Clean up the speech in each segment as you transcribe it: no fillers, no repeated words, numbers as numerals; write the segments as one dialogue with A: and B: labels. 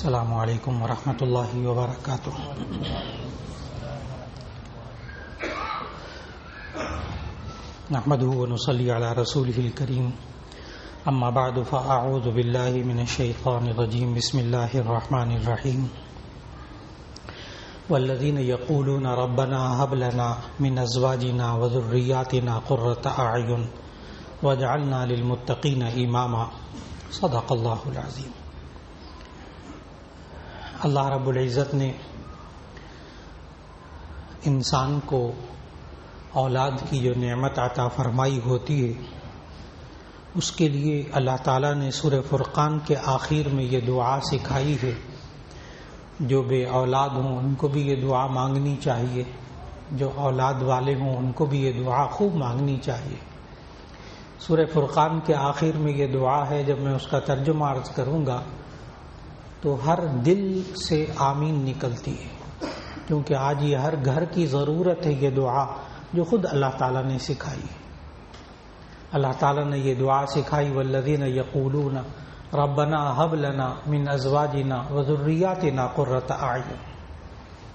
A: السلام علیکم ورحمۃ اللہ وبرکاتہ۔ نحمده ونصلي على رسوله الكريم، اما بعد فاعوذ بالله من الشيطان الرجيم، بسم الله الرحمن الرحيم۔ والذين يقولون ربنا هب لنا من ازواجنا وذرياتنا قرة اعين واجعلنا للمتقين اماما، صدق اللہ العظیم۔ اللہ رب العزت نے انسان کو اولاد کی جو نعمت عطا فرمائی ہوتی ہے، اس کے لیے اللہ تعالیٰ نے سورہ فرقان کے آخر میں یہ دعا سکھائی ہے۔ جو بے اولاد ہوں ان کو بھی یہ دعا مانگنی چاہیے، جو اولاد والے ہوں ان کو بھی یہ دعا خوب مانگنی چاہیے۔ سورہ فرقان کے آخر میں یہ دعا ہے، جب میں اس کا ترجمہ عرض کروں گا تو ہر دل سے آمین نکلتی ہے، کیونکہ آج یہ ہر گھر کی ضرورت ہے یہ دعا جو خود اللہ تعالیٰ نے سکھائی ہے۔ اللہ تعالیٰ نے یہ دعا سکھائی، والذین یقولون ربنا هب لنا من ازواجنا وذریاتنا قرۃ اعین۔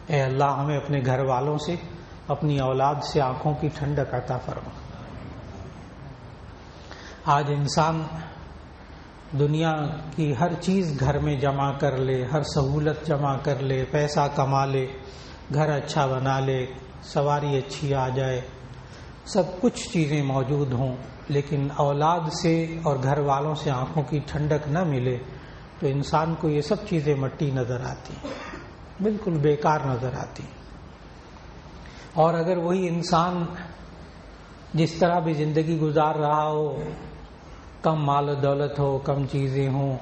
A: اے اللہ، ہمیں اپنے گھر والوں سے، اپنی اولاد سے آنکھوں کی ٹھنڈک عطا فرما۔ آج انسان دنیا کی ہر چیز گھر میں جمع کر لے، ہر سہولت جمع کر لے، پیسہ کما لے، گھر اچھا بنا لے، سواری اچھی آ جائے، سب کچھ چیزیں موجود ہوں، لیکن اولاد سے اور گھر والوں سے آنکھوں کی ٹھنڈک نہ ملے تو انسان کو یہ سب چیزیں مٹی نظر آتی، بالکل بیکار نظر آتی۔ اور اگر وہی انسان جس طرح بھی زندگی گزار رہا ہو، کم مال و دولت ہو، کم چیزیں ہوں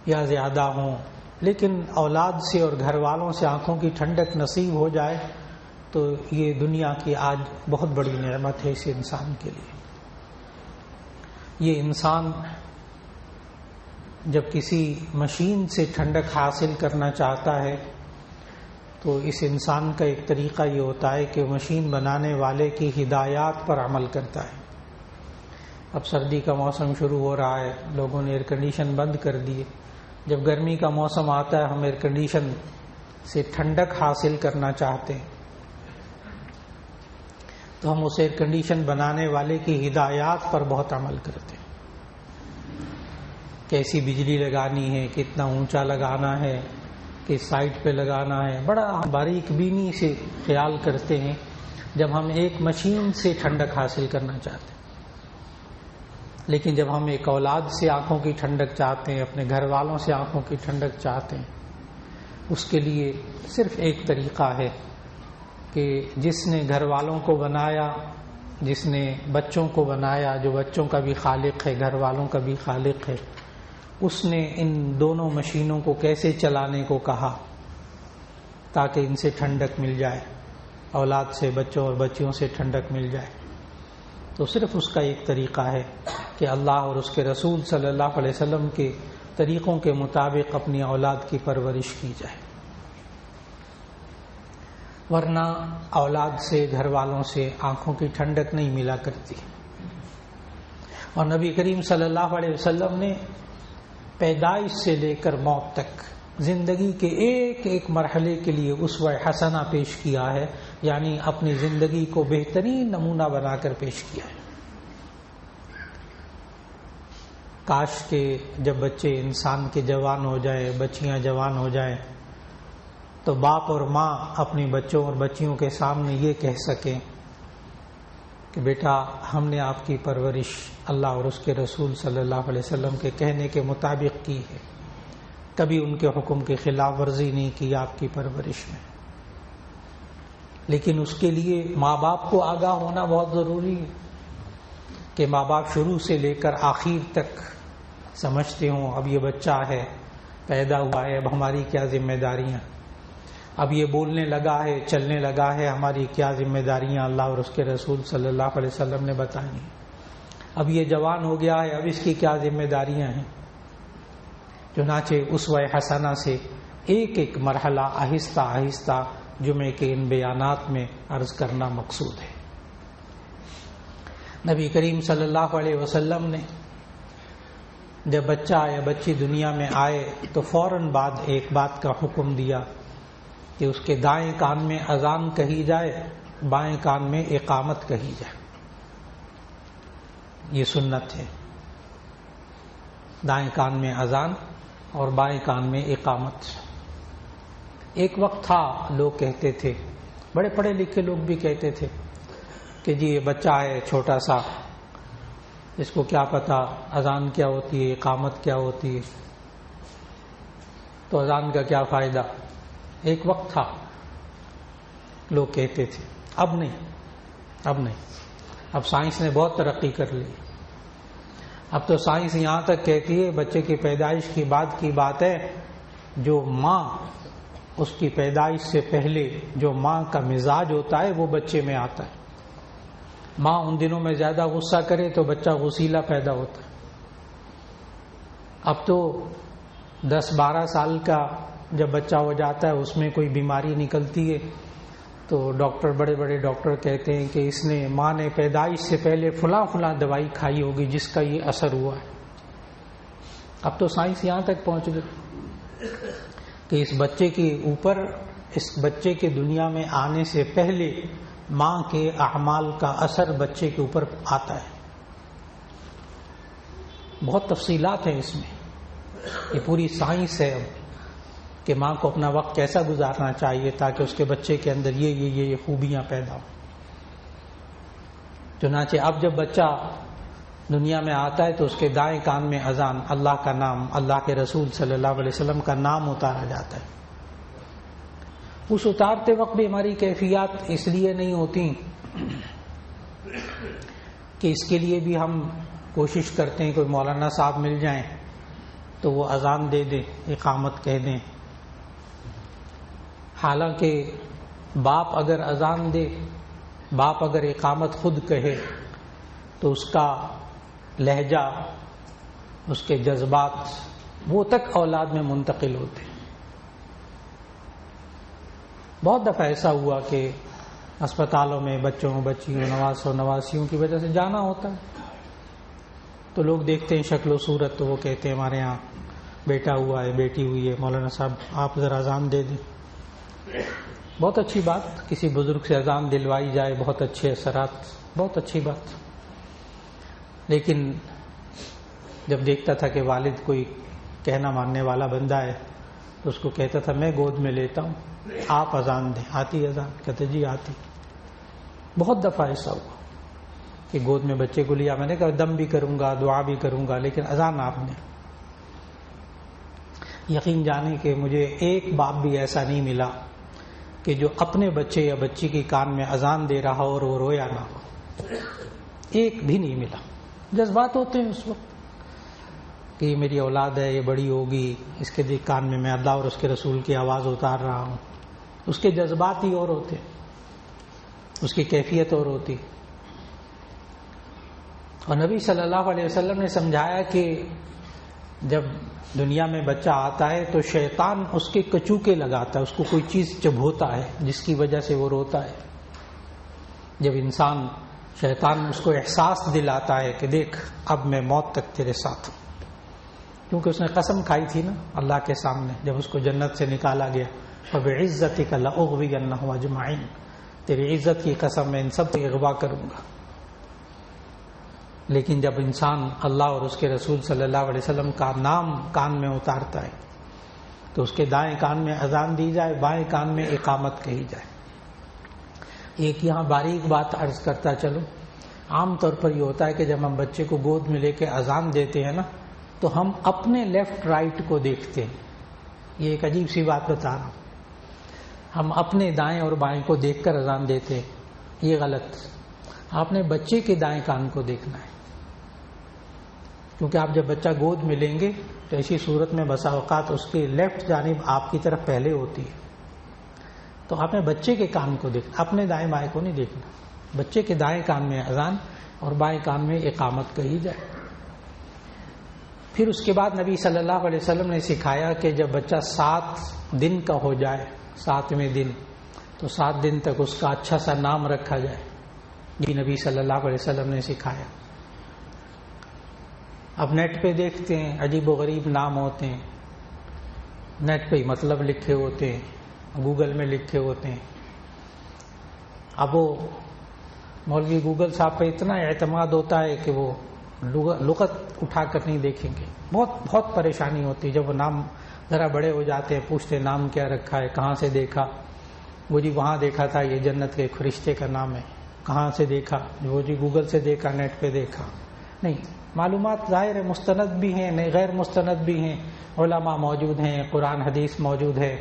A: یا زیادہ ہوں، لیکن اولاد سے اور گھر والوں سے آنکھوں کی ٹھنڈک نصیب ہو جائے تو یہ دنیا کی آج بہت بڑی نعمت ہے اس انسان کے لیے۔ یہ انسان جب کسی مشین سے ٹھنڈک حاصل کرنا چاہتا ہے تو اس انسان کا ایک طریقہ یہ ہوتا ہے کہ مشین بنانے والے کی ہدایات پر عمل کرتا ہے۔ اب سردی کا موسم شروع ہو رہا ہے، لوگوں نے ایئر کنڈیشن بند کر دیے۔ جب گرمی کا موسم آتا ہے ہم ایئر کنڈیشن سے ٹھنڈک حاصل کرنا چاہتے ہیں تو ہم اس ایئر کنڈیشن بنانے والے کی ہدایات پر بہت عمل کرتے ہیں۔ کیسی بجلی لگانی ہے، کتنا اونچا لگانا ہے، کس سائٹ پہ لگانا ہے، بڑا باریک بینی سے خیال کرتے ہیں جب ہم ایک مشین سے ٹھنڈک حاصل کرنا چاہتے ہیں۔ لیکن جب ہم ایک اولاد سے آنکھوں کی ٹھنڈک چاہتے ہیں، اپنے گھر والوں سے آنکھوں کی ٹھنڈک چاہتے ہیں، اس کے لیے صرف ایک طریقہ ہے کہ جس نے گھر والوں کو بنایا، جس نے بچوں کو بنایا، جو بچوں کا بھی خالق ہے، گھر والوں کا بھی خالق ہے، اس نے ان دونوں مشینوں کو کیسے چلانے کو کہا تاکہ ان سے ٹھنڈک مل جائے، اولاد سے، بچوں اور بچیوں سے ٹھنڈک مل جائے۔ تو صرف اس کا ایک طریقہ ہے کہ اللہ اور اس کے رسول صلی اللہ علیہ وسلم کے طریقوں کے مطابق اپنی اولاد کی پرورش کی جائے، ورنہ اولاد سے، گھر والوں سے آنکھوں کی ٹھنڈک نہیں ملا کرتی۔ اور نبی کریم صلی اللہ علیہ وسلم نے پیدائش سے لے کر موت تک زندگی کے ایک ایک مرحلے کے لیے اسوہ حسنہ پیش کیا ہے، یعنی اپنی زندگی کو بہترین نمونہ بنا کر پیش کیا ہے۔ کاش کہ جب بچے انسان کے جوان ہو جائیں، بچیاں جوان ہو جائیں تو باپ اور ماں اپنی بچوں اور بچیوں کے سامنے یہ کہہ سکیں کہ بیٹا ہم نے آپ کی پرورش اللہ اور اس کے رسول صلی اللہ علیہ وسلم کے کہنے کے مطابق کی ہے، کبھی ان کے حکم کی خلاف ورزی نہیں کی آپ کی پرورش میں۔ لیکن اس کے لیے ماں باپ کو آگاہ ہونا بہت ضروری ہے کہ ماں باپ شروع سے لے کر آخر تک سمجھتے ہوں اب یہ بچہ ہے، پیدا ہوا ہے، اب ہماری کیا ذمہ داریاں، اب یہ بولنے لگا ہے، چلنے لگا ہے، ہماری کیا ذمہ داریاں اللہ اور اس کے رسول صلی اللہ علیہ وسلم نے بتائی ہیں، اب یہ جوان ہو گیا ہے، اب اس کی کیا ذمہ داریاں ہیں۔ چنانچہ اسوہ حسنہ سے ایک ایک مرحلہ آہستہ آہستہ جمعے کے ان بیانات میں عرض کرنا مقصود ہے۔ نبی کریم صلی اللہ علیہ وسلم نے جب بچہ یا بچی دنیا میں آئے تو فوراً بعد ایک بات کا حکم دیا کہ اس کے دائیں کان میں اذان کہی جائے، بائیں کان میں اقامت کہی جائے۔ یہ سنت ہے، دائیں کان میں اذان اور بائیں کان میں اقامت۔ ایک وقت تھا لوگ کہتے تھے، بڑے پڑھے لکھے لوگ بھی کہتے تھے کہ جی یہ بچہ ہے چھوٹا سا، اس کو کیا پتا اذان کیا ہوتی ہے، اقامت کیا ہوتی ہے، تو اذان کا کیا فائدہ۔ ایک وقت تھا لوگ کہتے تھے، اب نہیں، اب سائنس نے بہت ترقی کر لی۔ اب تو سائنس یہاں تک کہتی ہے بچے کی پیدائش کی بعد کی بات ہے، جو ماں اس کی پیدائش سے پہلے جو ماں کا مزاج ہوتا ہے وہ بچے میں آتا ہے۔ ماں ان دنوں میں زیادہ غصہ کرے تو بچہ غصیلا پیدا ہوتا ہے۔ اب تو 10-12 سال کا جب بچہ ہو جاتا ہے اس میں کوئی بیماری نکلتی ہے تو بڑے بڑے ڈاکٹر کہتے ہیں کہ اس نے ماں نے پیدائش سے پہلے فلاں دوائی کھائی ہوگی جس کا یہ اثر ہوا ہے۔ اب تو سائنس یہاں تک پہنچ گئی کہ اس بچے کے اوپر، اس بچے کے دنیا میں آنے سے پہلے ماں کے اعمال کا اثر بچے کے اوپر آتا ہے۔ بہت تفصیلات ہیں اس میں، یہ پوری سائنس ہے کہ ماں کو اپنا وقت کیسا گزارنا چاہیے تاکہ اس کے بچے کے اندر یہ خوبیاں پیدا ہوں۔ چنانچہ اب جب بچہ دنیا میں آتا ہے تو اس کے دائیں کان میں اذان، اللہ کا نام، اللہ کے رسول صلی اللہ علیہ وسلم کا نام اتارا جاتا ہے۔ اس اتارتے وقت بھی ہماری کیفیات اس لیے نہیں ہوتی کہ اس کے لیے بھی ہم کوشش کرتے ہیں کوئی مولانا صاحب مل جائیں تو وہ اذان دے دیں، اقامت کہہ دیں۔ حالانکہ باپ اگر اذان دے، باپ اگر اقامت خود کہے تو اس کا لہجہ، اس کے جذبات وہ تک اولاد میں منتقل ہوتے ہیں۔ بہت دفعہ ایسا ہوا کہ اسپتالوں میں بچوں، بچیوں، نواسوں، نواسیوں کی وجہ سے جانا ہوتا ہے تو لوگ دیکھتے ہیں شکل و صورت تو وہ کہتے ہیں ہمارے ہاں بیٹا ہوا ہے، بیٹی ہوئی ہے، مولانا صاحب آپ ذرا اذان دے دیں۔ بہت اچھی بات، کسی بزرگ سے اذان دلوائی جائے، بہت اچھے اثرات، بہت اچھی بات۔ لیکن جب دیکھتا تھا کہ والد کوئی کہنا ماننے والا بندہ ہے تو اس کو کہتا تھا میں گود میں لیتا ہوں، آپ اذان دیں۔ آتی اذان؟ کہتے جی آتی۔ بہت دفعہ ایسا ہوا کہ گود میں بچے کو لیا، میں نے کہا دم بھی کروں گا، دعا بھی کروں گا، لیکن اذان آپ نے۔ یقین جانے کہ مجھے ایک باپ بھی ایسا نہیں ملا کہ جو اپنے بچے یا بچی کی کان میں اذان دے رہا ہو اور وہ رویا نہ ہو، ایک بھی نہیں ملا۔ جذبات ہوتے ہیں اس وقت کہ یہ میری اولاد ہے، یہ بڑی ہوگی، اس کے کان میں اللہ اور اس کے رسول کی آواز اتار رہا ہوں۔ اس کے جذبات ہی اور ہوتے، اس کی کیفیت اور ہوتی۔ اور نبی صلی اللہ علیہ وسلم نے سمجھایا کہ جب دنیا میں بچہ آتا ہے تو شیطان اس کے کچوکے لگاتا ہے، اس کو کوئی چیز چبھوتا ہے جس کی وجہ سے وہ روتا ہے۔ جب انسان، شیطان اس کو احساس دلاتا ہے کہ دیکھ اب میں موت تک تیرے ساتھ ہوں، کیونکہ اس نے قسم کھائی تھی نا اللہ کے سامنے جب اس کو جنت سے نکالا گیا، فَبِعِزَّتِكَ لَأُغْوِيَنَّهُمْ أَجْمَعِينَ، تیری عزت کی قسم میں ان سب کو اغوا کروں گا۔ لیکن جب انسان اللہ اور اس کے رسول صلی اللہ علیہ وسلم کا نام کان میں اتارتا ہے تو اس کے دائیں کان میں اذان دی جائے، بائیں کان میں اقامت کہی جائے۔ ایک یہاں باریک بات عرض کرتا چلو، عام طور پر یہ ہوتا ہے کہ جب ہم بچے کو گود میں لے کے اذان دیتے ہیں نا تو ہم اپنے لیفٹ رائٹ کو دیکھتے ہیں۔ یہ ایک عجیب سی بات بتا رہا ہوں، ہم اپنے دائیں اور بائیں کو دیکھ کر اذان دیتے ہیں، یہ غلط۔ آپ نے بچے کے دائیں کان کو دیکھنا ہے، کیونکہ آپ جب بچہ گود میں لیں گے تو ایسی صورت میں بسا اوقات اس کی لیفٹ جانب آپ کی طرف پہلے ہوتی ہے، تو آپ نے بچے کے کان کو دیکھنا، اپنے دائیں بائیں کو نہیں دیکھنا۔ بچے کے دائیں کان میں اذان اور بائیں کان میں اقامت کہی جائے۔ پھر اس کے بعد نبی صلی اللہ علیہ وسلم نے سکھایا کہ جب بچہ 7 دن کا ہو جائے، 7ویں دن، تو 7 دن تک اس کا اچھا سا نام رکھا جائے۔ یہ نبی صلی اللہ علیہ وسلم نے سکھایا۔ اب نیٹ پہ دیکھتے ہیں عجیب و غریب نام ہوتے ہیں، نیٹ پہ ہی مطلب لکھے ہوتے ہیں، گوگل میں لکھے ہوتے ہیں. اب وہ مولوی گوگل صاحب پہ اتنا اعتماد ہوتا ہے کہ وہ لغت اٹھا کر نہیں دیکھیں گے. بہت پریشانی ہوتی ہے جب وہ نام ذرا بڑے ہو جاتے ہیں، پوچھتے نام کیا رکھا ہے، کہاں سے دیکھا، وہ جی وہاں دیکھا تھا، یہ جنت کے فرشتے کا نام ہے. کہاں سے دیکھا؟ وہ جی گوگل سے دیکھا، نیٹ پہ دیکھا. نہیں، معلومات ظاہر ہے مستند بھی ہیں، نہیں غیر مستند بھی ہیں، علماء موجود ہیں، قرآن حدیث موجود ہے.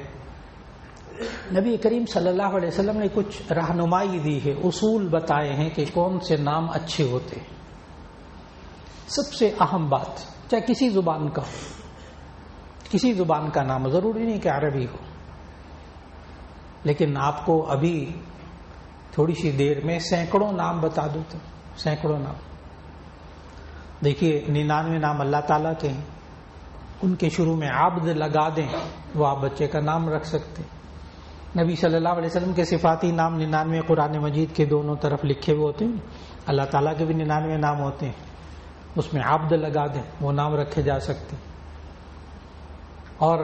A: نبی کریم صلی اللہ علیہ وسلم نے کچھ رہنمائی دی ہے، اصول بتائے ہیں کہ کون سے نام اچھے ہوتے ہیں. سب سے اہم بات، چاہے کسی زبان کا نام، ضروری نہیں کہ عربی ہو، لیکن آپ کو ابھی تھوڑی سی دیر میں سینکڑوں نام بتا دوں تو سینکڑوں نام. دیکھیے 99 نام اللہ تعالیٰ کے ہیں، ان کے شروع میں عبد لگا دیں، وہ آپ بچے کا نام رکھ سکتے. نبی صلی اللہ علیہ وسلم کے صفاتی نام 99 قرآن مجید کے دونوں طرف لکھے ہوئے ہوتے ہیں. اللہ تعالیٰ کے بھی 99 نام ہوتے ہیں، اس میں عبد لگا دیں، وہ نام رکھے جا سکتے. اور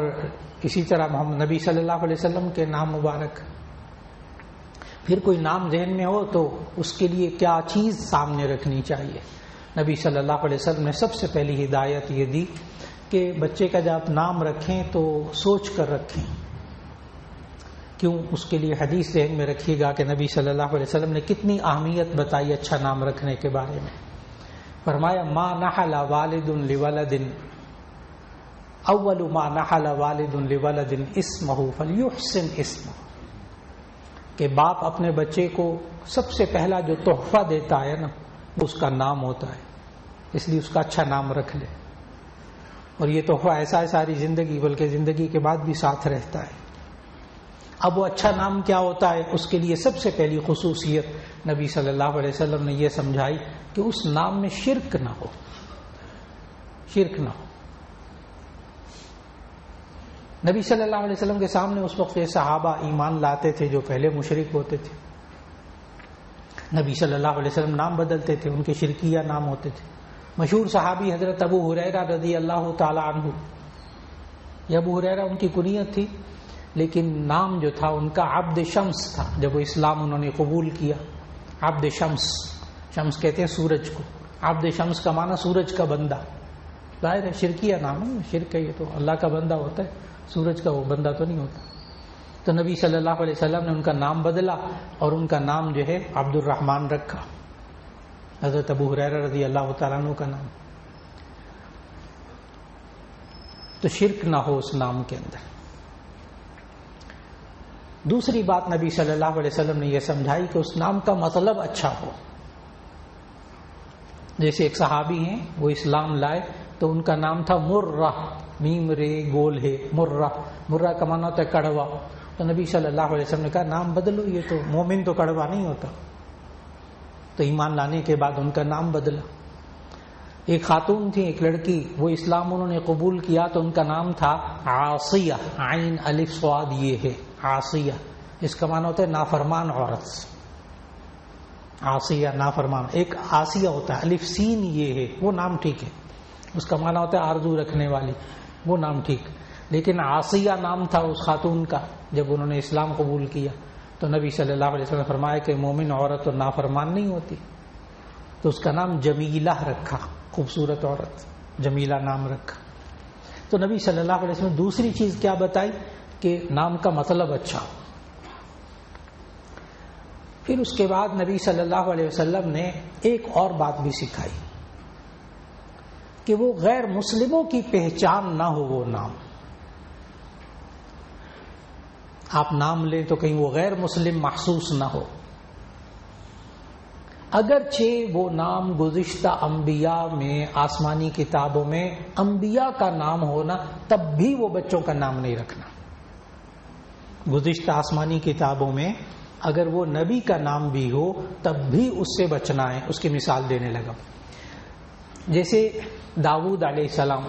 A: اسی طرح محمد نبی صلی اللہ علیہ وسلم کے نام مبارک. پھر کوئی نام ذہن میں ہو تو اس کے لیے کیا چیز سامنے رکھنی چاہیے. نبی صلی اللہ علیہ وسلم نے سب سے پہلی ہدایت یہ دی کہ بچے کا جب نام رکھیں تو سوچ کر رکھیں. کیوں؟ اس کے لیے حدیث ذہن میں رکھیے گا کہ نبی صلی اللہ علیہ وسلم نے کتنی اہمیت بتائی اچھا نام رکھنے کے بارے میں. فرمایا ما نحل والد لولد اول ما نحل والد لولد اسمہ فلیحسن اسمہ، کہ باپ اپنے بچے کو سب سے پہلا جو تحفہ دیتا ہے نا، اس کا نام ہوتا ہے، اس لیے اس کا اچھا نام رکھ لے. اور یہ تحفہ ایسا ہے ساری زندگی، بلکہ زندگی کے بعد بھی ساتھ رہتا ہے. اب وہ اچھا نام کیا ہوتا ہے؟ اس کے لیے سب سے پہلی خصوصیت نبی صلی اللہ علیہ وسلم نے یہ سمجھائی کہ اس نام میں شرک نہ ہو. شرک نہ ہو. نبی صلی اللہ علیہ وسلم کے سامنے اس وقت صحابہ ایمان لاتے تھے جو پہلے مشرک ہوتے تھے. نبی صلی اللہ علیہ وسلم نام بدلتے تھے، ان کے شرکیہ نام ہوتے تھے. مشہور صحابی حضرت ابو ہریرہ رضی اللہ تعالی عنہ، یہ ابو ہریرہ ان کی کنیت تھی، لیکن نام جو تھا ان کا عبد شمس تھا. جب وہ اسلام انہوں نے قبول کیا، عبد شمس، شمس کہتے ہیں سورج کو، عبد شمس کا معنی سورج کا بندہ. ظاہر ہے شرکیہ نام ہے، شرک ہے، یہ تو اللہ کا بندہ ہوتا ہے، سورج کا وہ بندہ تو نہیں ہوتا. تو نبی صلی اللہ علیہ وسلم نے ان کا نام بدلا اور ان کا نام جو ہے عبد الرحمن رکھا، حضرت ابو ہریرہ رضی اللہ تعالیٰ عنہ کا نام. تو شرک نہ ہو اس نام کے اندر. دوسری بات نبی صلی اللہ علیہ وسلم نے یہ سمجھائی کہ اس نام کا مطلب اچھا ہو. جیسے ایک صحابی ہیں، وہ اسلام لائے تو ان کا نام تھا مرہ، میم رے گول ہے، مرہ. مرہ کا معنی ہوتا ہے کڑوا. تو نبی صلی اللہ علیہ وسلم نے کہا نام بدلو، یہ تو مومن تو کڑوا نہیں ہوتا. تو ایمان لانے کے بعد ان کا نام بدلا. ایک خاتون تھی، ایک لڑکی، وہ اسلام انہوں نے قبول کیا تو ان کا نام تھا عاصیہ، عین الف صاد یہ ہے عاصیہ. اس کا معنی ہوتا ہے نافرمان عورت. عاصیہ نافرمان. ایک عاصیہ ہوتا ہے، الف سین یہ ہے، وہ نام ٹھیک ہے، اس کا معنی ہوتا ہے آرزو رکھنے والی، وہ نام ٹھیک. لیکن عاصیہ نام تھا اس خاتون کا جب انہوں نے اسلام قبول کیا. تو نبی صلی اللہ علیہ وسلم نے فرمایا کہ مومن عورت تو نافرمان نہیں ہوتی. تو اس کا نام جمیلہ رکھا، خوبصورت عورت، جمیلہ نام رکھا. تو نبی صلی اللہ علیہ وسلم نے دوسری چیز کیا بتائی کہ نام کا مطلب اچھا ہو. پھر اس کے بعد نبی صلی اللہ علیہ وسلم نے ایک اور بات بھی سکھائی کہ وہ غیر مسلموں کی پہچان نہ ہو. وہ نام آپ نام لیں تو کہیں وہ غیر مسلم محسوس نہ ہو. اگرچہ وہ نام گزشتہ انبیاء میں، آسمانی کتابوں میں انبیاء کا نام ہونا، تب بھی وہ بچوں کا نام نہیں رکھنا. گزشتہ آسمانی کتابوں میں اگر وہ نبی کا نام بھی ہو تب بھی اس سے بچنا ہے. اس کی مثال دینے لگا. جیسے داؤد علیہ السلام،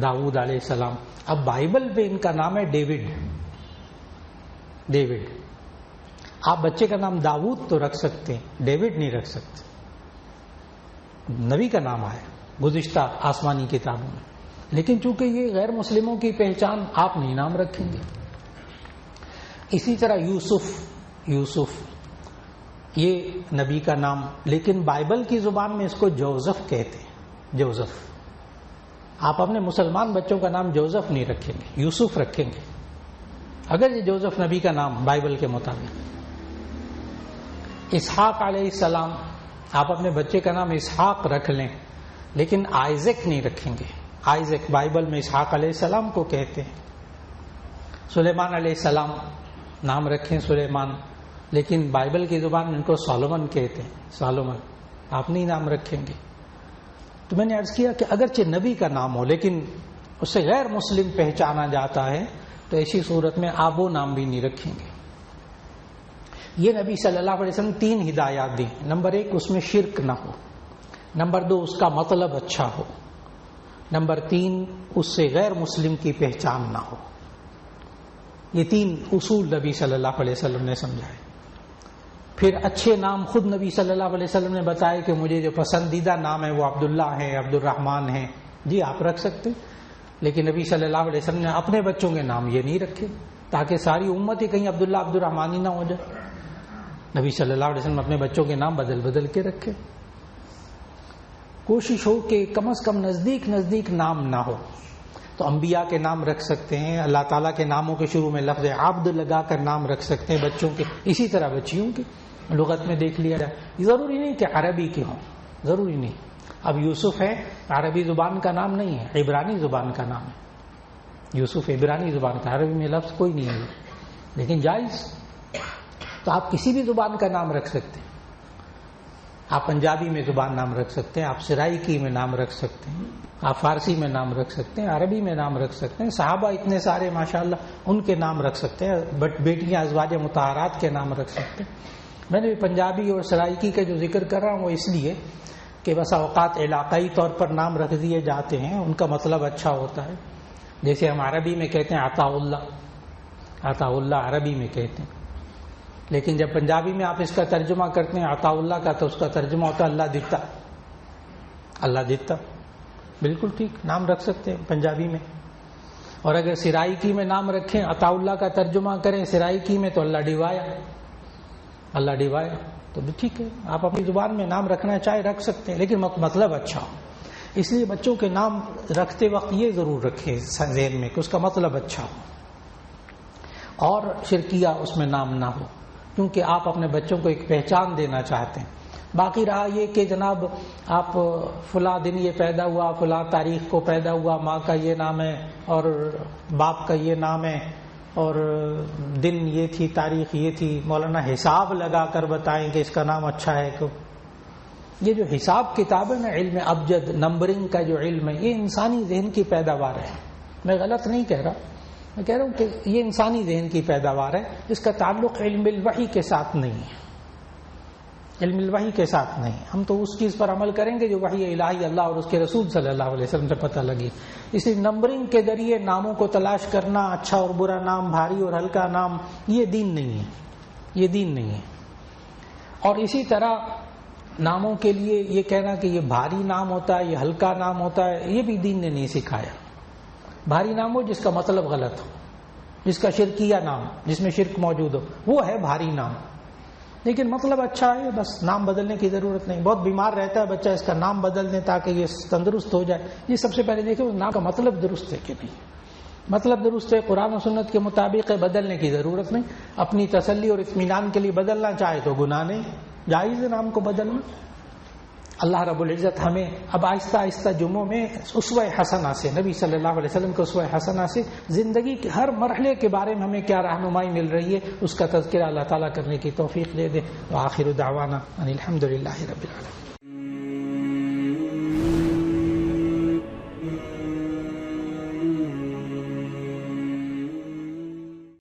A: داؤد علیہ السلام، اب بائبل پہ ان کا نام ہے ڈیوڈ. ڈیوڈ، آپ بچے کا نام داؤد تو رکھ سکتے ہیں، ڈیوڈ نہیں رکھ سکتے. نبی کا نام آیا. گزشتہ آسمانی کتابوں میں، لیکن چونکہ یہ غیر مسلموں کی پہچان، آپ نہیں نام رکھیں گے۔ اسی طرح یوسف یہ نبی کا نام، لیکن بائبل کی زبان میں اس کو جوزف کہتے ہیں، جوزف۔ آپ اپنے مسلمان بچوں کا نام جوزف نہیں رکھیں گے، یوسف رکھیں گے، اگر یہ جوزف نبی کا نام بائبل کے مطابق۔ اسحاق علیہ السلام، آپ اپنے بچے کا نام اسحاق رکھ لیں، لیکن آئزک نہیں رکھیں گے۔ آئزک بائبل میں اسحاق علیہ السلام کو کہتے ہیں۔ سلیمان علیہ السلام نام رکھیں سلیمان، لیکن بائبل کی زبان میں ان کو سولومن کہتے ہیں، سولومن، آپ نہیں نام رکھیں گے۔ تو میں نے عرض کیا کہ اگرچہ نبی کا نام ہو لیکن اس سے غیر مسلم پہچانا جاتا ہے، تو ایسی صورت میں آپ وہ نام بھی نہیں رکھیں گے۔ یہ نبی صلی اللہ علیہ وسلم 3 ہدایات دی۔ نمبر 1، اس میں شرک نہ ہو۔ نمبر 2، اس کا مطلب اچھا ہو۔ نمبر 3، اس سے غیر مسلم کی پہچان نہ ہو۔ یہ 3 اصول نبی صلی اللہ علیہ وسلم نے سمجھائے۔ پھر اچھے نام خود نبی صلی اللہ علیہ وسلم نے بتائے کہ مجھے جو پسندیدہ نام ہے وہ عبداللہ ہے، عبد الرحمن ہے، جی آپ رکھ سکتے، لیکن نبی صلی اللہ علیہ وسلم نے اپنے بچوں کے نام یہ نہیں رکھے تاکہ ساری امت ہی کہیں عبداللہ عبد الرحمن ہی نہ ہو جائے۔ نبی صلی اللہ علیہ وسلم اپنے بچوں کے نام بدل بدل کے رکھے۔ کوشش ہو کہ کم از کم نزدیک نام نہ ہو، تو انبیاء کے نام رکھ سکتے ہیں، اللہ تعالیٰ کے ناموں کے شروع میں لفظ عبد لگا کر نام رکھ سکتے ہیں بچوں کے، اسی طرح بچیوں کے لغت میں دیکھ لیا جائے۔ ضروری نہیں کہ عربی کے ہوں، ضروری نہیں۔ اب یوسف ہے، عربی زبان کا نام نہیں ہے، عبرانی زبان کا نام ہے۔ یوسف عبرانی زبان کا، عربی میں لفظ کوئی نہیں ہے، لیکن جائز۔ تو آپ کسی بھی زبان کا نام رکھ سکتے ہیں۔ آپ پنجابی میں زبان نام رکھ سکتے ہیں، آپ سرائکی میں نام رکھ سکتے ہیں، آپ فارسی میں نام رکھ سکتے ہیں، عربی میں نام رکھ سکتے ہیں۔ صحابہ اتنے سارے ماشاءاللہ، ان کے نام رکھ سکتے ہیں، بیٹیاں ازواج مطہرات کے نام رکھ سکتے ہیں۔ میں نے پنجابی اور سرائکی کا جو ذکر کر رہا ہوں وہ اس لیے کہ بس اوقات علاقائی طور پر نام رکھ دیے جاتے ہیں، ان کا مطلب اچھا ہوتا ہے۔ جیسے ہم عربی میں کہتے ہیں عطا اللہ عربی میں کہتے ہیں، لیکن جب پنجابی میں آپ اس کا ترجمہ کرتے ہیں عطا اللہ کا، تو اس کا ترجمہ ہوتا ہے اللہ دیتا۔ بالکل ٹھیک، نام رکھ سکتے ہیں پنجابی میں۔ اور اگر سرائکی میں نام رکھیں، عطا اللہ کا ترجمہ کریں سرائکی میں، تو اللہ ڈیوایا، تو بھی ٹھیک ہے۔ آپ اپنی زبان میں نام رکھنا چاہے رکھ سکتے ہیں، لیکن مطلب اچھا ہو۔ اس لیے بچوں کے نام رکھتے وقت یہ ضرور رکھیں ذہن میں کہ اس کا مطلب اچھا ہو، اور شرکیہ اس میں نام نہ ہو، کیونکہ آپ اپنے بچوں کو ایک پہچان دینا چاہتے ہیں۔ باقی رہا یہ کہ جناب آپ فلاں دن یہ پیدا ہوا، فلاں تاریخ کو پیدا ہوا، ماں کا یہ نام ہے اور باپ کا یہ نام ہے اور دن یہ تھی، تاریخ یہ تھی، مولانا حساب لگا کر بتائیں کہ اس کا نام اچھا ہے۔ یہ جو حساب کتاب ہے نا، علم ابجد، نمبرنگ کا جو علم ہے، یہ انسانی ذہن کی پیداوار ہے۔ میں غلط نہیں کہہ رہا، میں کہہ رہا ہوں کہ یہ انسانی ذہن کی پیداوار ہے، اس کا تعلق علم الوحی کے ساتھ نہیں ہے، علم الوحی کے ساتھ نہیں۔ ہم تو اس چیز پر عمل کریں گے جو وحی الہی اللہ اور اس کے رسول صلی اللہ علیہ وسلم سے پتہ لگی۔ اس لیے نمبرنگ کے ذریعے ناموں کو تلاش کرنا، اچھا اور برا نام، بھاری اور ہلکا نام، یہ دین نہیں ہے، یہ دین نہیں ہے۔ اور اسی طرح ناموں کے لیے یہ کہنا کہ یہ بھاری نام ہوتا ہے، یہ ہلکا نام ہوتا ہے، یہ بھی دین نے نہیں سکھایا۔ بھاری نام ہو جس کا مطلب غلط ہو، جس کا شرکیہ نام، جس میں شرک موجود ہو، وہ ہے بھاری نام، لیکن مطلب اچھا ہے، بس نام بدلنے کی ضرورت نہیں۔ بہت بیمار رہتا ہے بچہ، اس کا نام بدل دیں تاکہ یہ تندرست ہو جائے۔ یہ سب سے پہلے دیکھیں اس نام کا مطلب درست ہے کہ نہیں، مطلب درست ہے، قرآن و سنت کے مطابق ہے، بدلنے کی ضرورت نہیں۔ اپنی تسلی اور اطمینان کے لیے بدلنا چاہے تو گناہ نہیں، جائز ہے نام کو بدلنا۔ اللہ رب العزت ہمیں اب آہستہ آہستہ جمعوں میں اسوہ حسنہ سے، نبی صلی اللہ علیہ وسلم کے اسوہ حسنہ سے زندگی کے ہر مرحلے کے بارے میں ہمیں کیا رہنمائی مل رہی ہے، اس کا تذکرہ اللہ تعالیٰ کرنے کی توفیق دے دے۔ وآخر دعوانا ان الحمد للہ رب العالمین۔